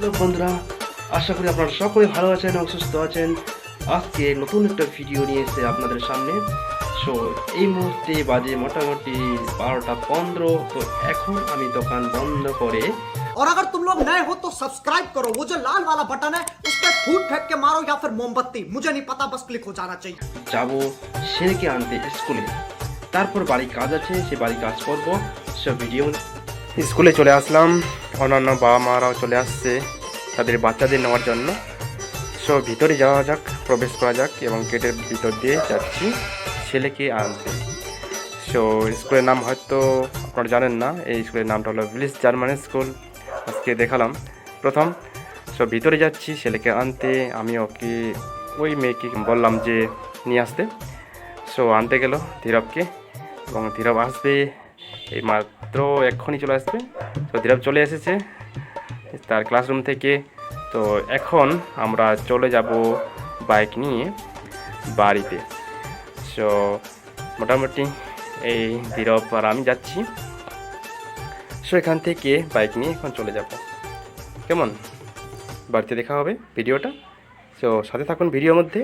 Hello বন্ধুরা, আশা করি আপনারা সকলে ভালো আছেন এবং সুস্থ আছেন। আজকে নতুন একটা ভিডিও নিয়ে এসে আপনাদের সামনে। সো এই মুহূর্তে বাজে মোটামুটি 12:15। তো এখন আমি দোকান বন্ধ করে और अगर तुम लोग नए हो तो सब्सक्राइब करो, वो जो लाल वाला बटन है उस पर फूट फेंक के मारो या फिर मोमबत्ती, मुझे नहीं पता, बस क्लिक हो जाना चाहिए। যাব ছেলেকে আনতে স্কুলে। তারপর বাড়ি কাজ আছে, সে বাড়ি কাজ করব। সব ভিডিও স্কুলে চলে আসলাম। অন্যান্য বাবা মারাও চলে আসছে তাদের বাচ্চাদের নেওয়ার জন্য। সো ভিতরে যাওয়া যাক, প্রবেশ করা যাক এবং গেটের ভিতর দিয়ে যাচ্ছি ছেলেকে আনতে। সো স্কুলের নাম হয়তো আপনারা জানেন না, এই স্কুলের নামটা হলো ভিলেজ জার্মান স্কুল। আজকে দেখালাম প্রথম। সো ভিতরে যাচ্ছি ছেলেকে আনতে। আমি ওকে ওই মেয়েকে বললাম যে নিয়ে আসতে। সো আনতে গেল ধীরবকে এবং ধীরব আসবে এই মাত্র এক্ষুনি চলে আসবে। তো ধীরব চলে এসেছে তার ক্লাসরুম থেকে। তো এখন আমরা চলে যাব বাইক নিয়ে বাড়িতে। সো মোটামুটি এই ধীরব আর আমি যাচ্ছি। সো এখান থেকে বাইক নিয়ে এখন চলে যাব। কেমন, বাড়িতে দেখা হবে ভিডিওটা। সো সাথে থাকুন ভিডিওর মধ্যে।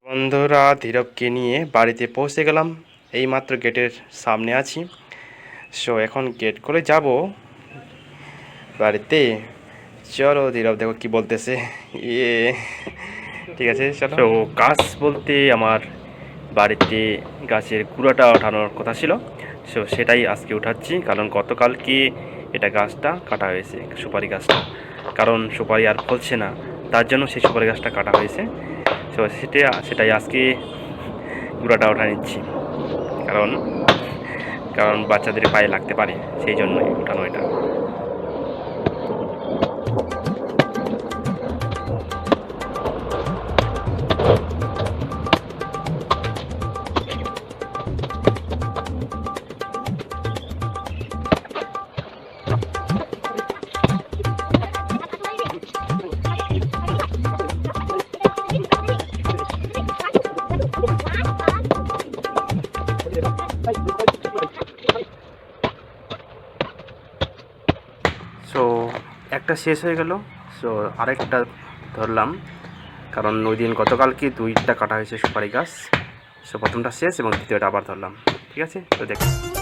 বন্ধুরা, ধীরবকে নিয়ে বাড়িতে পৌঁছে গেলাম। এই মাত্র গেটের সামনে আছি। সো এখন গেট করে যাব বাড়িতে। চলো ধীরব দেখো কি বলতেছে। ঠিক আছে চলো। তো গাছ বলতে আমার বাড়িতে গাছের কুড়াটা ওঠানোর কথা ছিল। সো সেটাই আজকে উঠাচ্ছি, কারণ গতকালকে এটা গাছটা কাটা হয়েছে, সুপারি গাছটা। কারণ সুপারি আর ফলছে না, তার জন্য সেই সুপারি গাছটা কাটা হয়েছে। সো সেটাই আজকে কুড়াটা ওঠা নিচ্ছি, কারণ বাচ্চাদের পায়ে লাগতে পারে, সেই জন্যই উঠানো এটা। সো একটা শেষ হয়ে গেল। সো আরেকটা ধরলাম, কারণ ওই দিন গতকালকে 2টা কাটা হয়েছে সুপারি গাছ। সো প্রথমটা শেষ এবং দ্বিতীয়টা আবার ধরলাম। ঠিক আছে, তো দেখুন।